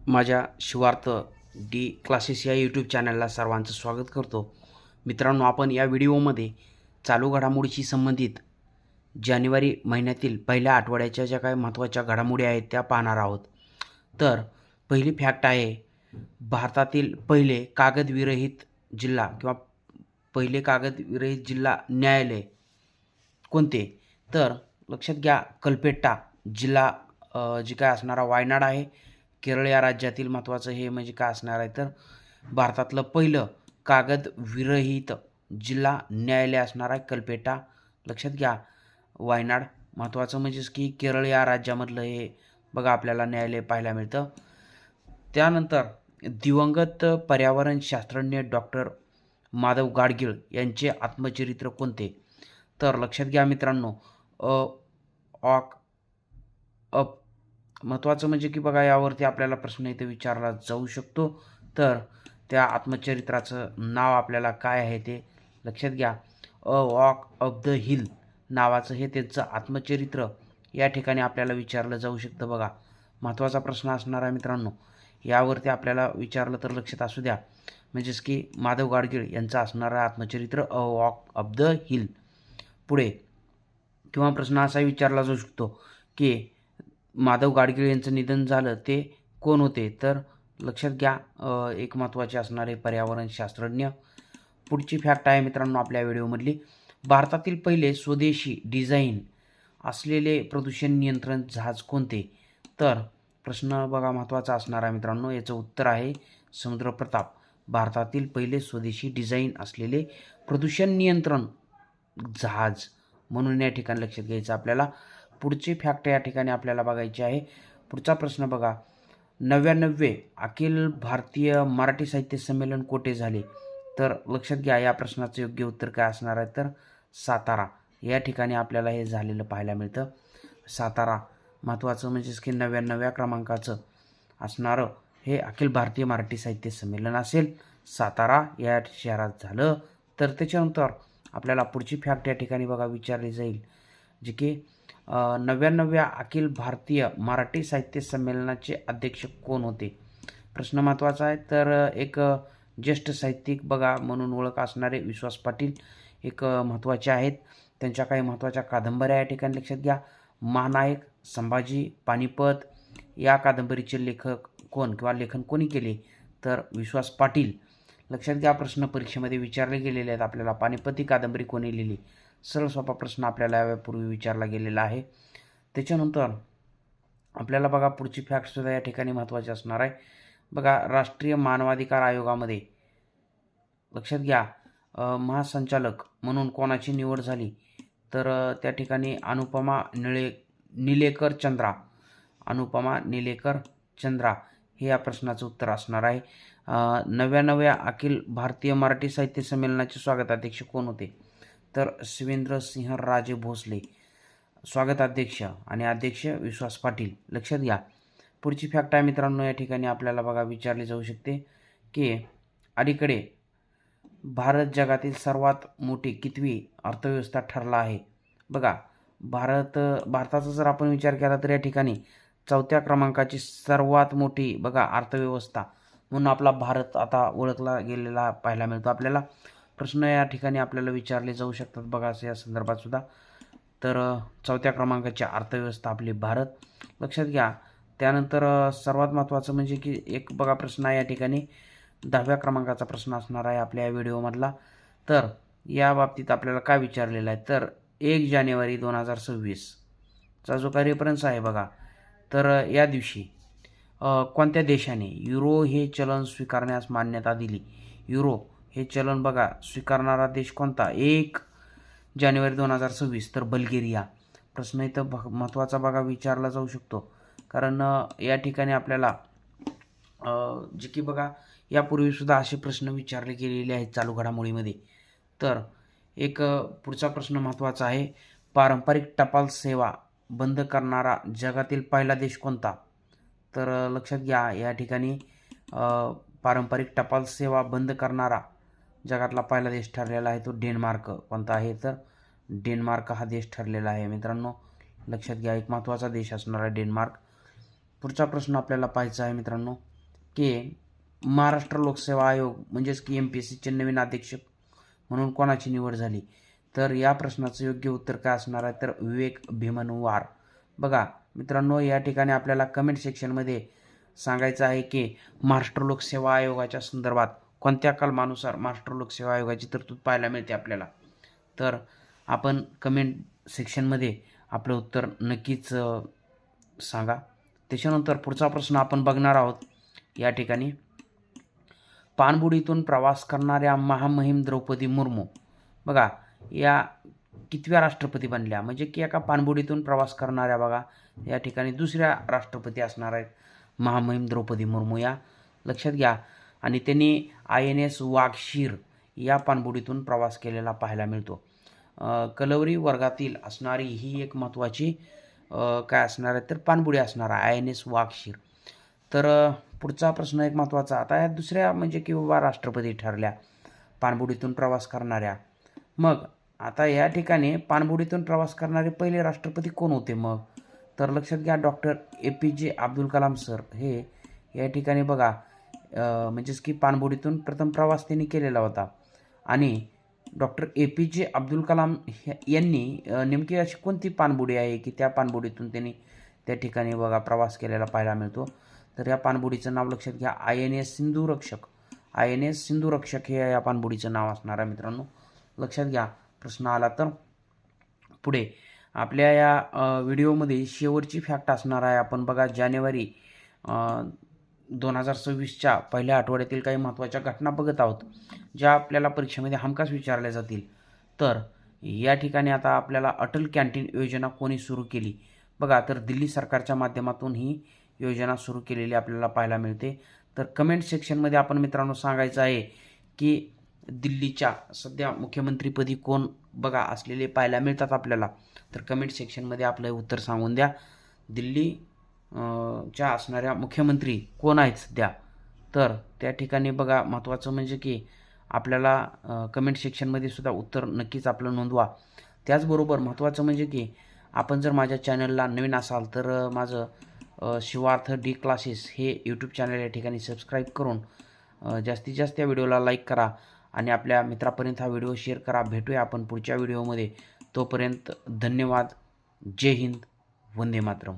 माझ्या Shivarth D classes या YouTube चॅनलला सर्वांचं स्वागत करतो. मित्रांनो, आपण या व्हिडिओमध्ये चालू घडामोडीशी संबंधित जानेवारी महिन्यातील पहिल्या आठवड्याच्या ज्या काही महत्त्वाच्या घडामोडी आहेत त्या पाहणार आहोत. तर पहिली फॅक्ट आहे, भारतातील पहिले कागदविरहित जिल्हा किंवा पहिले कागदविरहित जिल्हा न्यायालय कोणते? तर लक्षात घ्या, कल्पेट्टा जिल्हा जे काय असणारा वायनाड आहे, केरळ या राज्यातील. महत्त्वाचं हे म्हणजे काय असणार आहे, तर भारतातलं पहिलं कागदविरहित जिल्हा न्यायालय असणार आहे कल्पेट्टा. लक्षात घ्या, वायनाड. महत्त्वाचं म्हणजेच की केरळ या राज्यामधलं हे बघा आपल्याला न्यायालय पाहायला मिळतं. त्यानंतर दिवंगत पर्यावरण शास्त्रज्ञ डॉक्टर माधव गाडगीळ यांचे आत्मचरित्र कोणते? तर लक्षात घ्या मित्रांनो, ऑक अप. महत्त्वाचं म्हणजे की बघा, यावरती आपल्याला प्रश्न इथे विचारला जाऊ शकतो. तर त्या आत्मचरित्राचं नाव आपल्याला काय आहे ते लक्षात घ्या. A walk of the hill नावाचं हे त्यांचं आत्मचरित्र या ठिकाणी आपल्याला विचारलं जाऊ शकतं. बघा, महत्त्वाचा प्रश्न असणार आहे मित्रांनो, यावरती आपल्याला विचारलं तर लक्षात असू द्या. म्हणजेच की माधव गाडगीळ यांचं असणारं आत्मचरित्र a walk of the hill. पुढे किंवा प्रश्न असा विचारला जाऊ शकतो की माधव गाडगीळ यांचं निधन झालं ते कोण होते? तर लक्षात घ्या, एक महत्त्वाचे असणारे पर्यावरण शास्त्रज्ञ. पुढची फॅक्ट आहे मित्रांनो आपल्या व्हिडिओमधली, भारतातील पहिले स्वदेशी डिझाईन असलेले प्रदूषण नियंत्रण जहाज कोणते? तर प्रश्न बघा महत्त्वाचा असणार आहे मित्रांनो, याचं उत्तर आहे समुद्रप्रताप. भारतातील पहिले स्वदेशी डिझाईन असलेले प्रदूषण नियंत्रण जहाज म्हणून या ठिकाणी लक्षात घ्यायचं आपल्याला. पुढची फॅक्ट या ठिकाणी आपल्याला बघायची आहे. पुढचा प्रश्न बघा, 99वे अखिल भारतीय मराठी साहित्य संमेलन कोठे झाले? तर लक्षात घ्या, या प्रश्नाचं योग्य उत्तर काय असणार आहे, तर सातारा या ठिकाणी आपल्याला हे झालेलं पाहायला मिळतं. सातारा. महत्त्वाचं म्हणजेच की 99व्या क्रमांकाचं असणारं हे अखिल भारतीय मराठी साहित्य संमेलन असेल, सातारा या शहरात झालं. तर त्याच्यानंतर आपल्याला पुढची फॅक्ट या ठिकाणी बघा विचारली जाईल, जे की 99व्या अखिल भारतीय मराठी साहित्य संमेलनाचे अध्यक्ष कोण होते? प्रश्न महत्त्वाचा आहे. तर एक ज्येष्ठ साहित्यिक बघा म्हणून ओळख असणारे विश्वास पाटील एक महत्त्वाचे आहेत. त्यांच्या काही महत्त्वाच्या कादंबऱ्या या ठिकाणी लक्षात घ्या. महानायक, संभाजी, पानिपत या कादंबरीचे लेखक कोण किंवा लेखन कोणी केले? तर विश्वास पाटील. लक्षात घ्या, प्रश्न परीक्षेमध्ये विचारले गेलेले आहेत आपल्याला. पानिपत ही कादंबरी कोणी लिहिली? सरळ सोपा प्रश्न आपल्याला यापूर्वी विचारला गेलेला आहे. त्याच्यानंतर आपल्याला बघा पुढची फॅक्टसुद्धा या ठिकाणी महत्त्वाची असणार आहे. बघा, राष्ट्रीय मानवाधिकार आयोगामध्ये लक्षात घ्या, महासंचालक म्हणून कोणाची निवड झाली? तर त्या ठिकाणी अनुपमा निलेकर चंद्रा. अनुपमा निलेकर चंद्रा हे या प्रश्नाचं उत्तर असणार आहे. 99व्या अखिल भारतीय मराठी साहित्य संमेलनाचे स्वागताध्यक्ष कोण होते? तर शिवेंद्रसिंह राजे भोसले स्वागताध्यक्ष आणि अध्यक्ष विश्वास पाटील. लक्षात घ्या. पुढची फॅक्ट आहे मित्रांनो, या ठिकाणी आपल्याला बघा विचारली जाऊ शकते की अलीकडे भारत जगातील सर्वात मोठी कितवी अर्थव्यवस्था ठरला आहे? बघा, भारताचा जर आपण विचार केला तर या ठिकाणी 4थ्या क्रमांकाची सर्वात मोठी बघा अर्थव्यवस्था म्हणून आपला भारत आता ओळखला गेलेला पाहायला मिळतो आपल्याला. प्रश्न या ठिकाणी आपल्याला विचारले जाऊ शकतात बघा या संदर्भात सुद्धा. तर 4थ्या क्रमांकाची अर्थव्यवस्था आपली भारत. लक्षात घ्या. त्यानंतर सर्वात महत्त्वाचं म्हणजे की एक बघा प्रश्न आहे या ठिकाणी 10व्या क्रमांकाचा प्रश्न असणार आहे आपल्या या व्हिडिओमधला. तर या बाबतीत आपल्याला काय विचारलेलं आहे, तर 1 जानेवारी 2026चा जो काही रेफरन्स आहे बघा, तर या दिवशी कोणत्या देशाने युरो हे चलन स्वीकारण्यास मान्यता दिली? युरो हे चलन बघा स्वीकारणारा देश कोणता? 1 जानेवारी 2026 तर बल्गेरिया. प्रश्न इथं महत्त्वाचा बघा विचारला जाऊ शकतो, कारण या ठिकाणी आपल्याला जे की बघा यापूर्वीसुद्धा असे प्रश्न विचारले गेलेले आहेत चालू घडामोडीमध्ये. तर एक पुढचा प्रश्न महत्त्वाचा आहे, पारंपरिक टपाल सेवा बंद करणारा जगातील पहिला देश कोणता? तर लक्षात घ्या, या ठिकाणी पारंपरिक टपाल सेवा बंद करणारा जगातला पहिला देश ठरलेला आहे तो डेन्मार्क. कोणता आहे? तर डेन्मार्क हा देश ठरलेला आहे मित्रांनो. लक्षात घ्या, एक महत्त्वाचा देश असणारा डेन्मार्क. पुढचा प्रश्न आपल्याला पाहायचा आहे मित्रांनो, की महाराष्ट्र लोकसेवा आयोग म्हणजेच की MPSCचे नवीन अध्यक्ष म्हणून कोणाची निवड झाली? तर या प्रश्नाचं योग्य उत्तर काय असणार आहे? तर विवेक भीमनवार. बघा मित्रांनो, या ठिकाणी आपल्याला कमेंट सेक्शनमध्ये सांगायचं आहे की महाराष्ट्र लोकसेवा आयोगाच्या संदर्भात कोणत्या कलमानुसार महाराष्ट्र लोकसेवा आयोगाची तरतूद पाहायला मिळते आपल्याला. तर आपण कमेंट सेक्शनमध्ये आपलं उत्तर नक्कीच सांगा. त्याच्यानंतर पुढचा प्रश्न आपण बघणार आहोत. या ठिकाणी पाणबुडीतून प्रवास करणाऱ्या महामहिम द्रौपदी मुर्मू बघा या कितव्या राष्ट्रपती बनल्या? म्हणजे की एका पाणबुडीतून प्रवास करणाऱ्या बघा या ठिकाणी दुसऱ्या राष्ट्रपती असणार आहेत महामहिम द्रौपदी मुर्मू या, लक्षात घ्या. आणि त्यांनी INS वाघशीर या पाणबुडीतून प्रवास केलेला पाहायला मिळतो. कलवरी वर्गातील असणारी ही एक महत्त्वाची काय असणार आहे तर पाणबुडी असणार आहे INS वाघशीर. तर पुढचा प्रश्न एक महत्त्वाचा, आता या दुसऱ्या म्हणजे की बाबा राष्ट्रपती ठरल्या पाणबुडीतून प्रवास करणाऱ्या. मग आता या ठिकाणी पाणबुडीतून प्रवास करणारे पहिले राष्ट्रपती कोण होते मग? तर लक्षात घ्या doctor APJ Abdul Kalam sir हे या ठिकाणी बघा म्हणजेच की पाणबुडीतून प्रथम प्रवास त्यांनी केलेला होता. आणि डॉक्टर APJ अब्दुल कलाम यांनी नेमकी अशी कोणती पाणबुडी आहे की त्या पाणबुडीतून त्यांनी त्या ठिकाणी बघा प्रवास केलेला पाहायला मिळतो? तर या पाणबुडीचं नाव लक्षात घ्या INS सिंधुरक्षक. INS सिंधुरक्षक हे या पाणबुडीचं नाव असणार आहे मित्रांनो, लक्षात घ्या. प्रश्न आला तर पुढे आपल्या या व्हिडिओमध्ये शेवटची फॅक्ट असणार आहे. आपण बघा जानेवारी 2026च्या पहिल्या आठवड्यातील काही महत्त्वाच्या घटना बघत आहोत ज्या आपल्याला परीक्षेमध्ये हमखास विचारल्या जातील. तर या ठिकाणी आता आपल्याला अटल कॅन्टीन योजना कोणी सुरू केली? बघा तर दिल्ली सरकारच्या माध्यमातून ही योजना सुरू केलेली आपल्याला पाहायला मिळते. तर कमेंट सेक्शनमध्ये आपण मित्रांनो सांगायचं आहे की दिल्लीच्या सध्या मुख्यमंत्रीपदी कोण बघा असलेले पाहायला मिळतात आपल्याला. तर कमेंट सेक्शनमध्ये आपलं उत्तर सांगून द्या. दिल्ली च्या असणाऱ्या मुख्यमंत्री कोण आहेत सध्या? तर त्या ठिकाणी बघा महत्त्वाचं म्हणजे की आपल्याला कमेंट सेक्शनमध्ये सुद्धा उत्तर नक्कीच आपलं नोंदवा. त्याचबरोबर महत्त्वाचं म्हणजे की आपण जर माझ्या चॅनलला नवीन असाल तर माझं शिवार्थ डी क्लासेस हे यूट्यूब चॅनल या ठिकाणी सबस्क्राईब करून जास्तीत जास्त या व्हिडिओला लाईक करा आणि आपल्या मित्रापर्यंत हा व्हिडिओ शेअर करा. भेटूया आपण पुढच्या व्हिडिओमध्ये. तोपर्यंत धन्यवाद. जय हिंद. वंदे मातरम.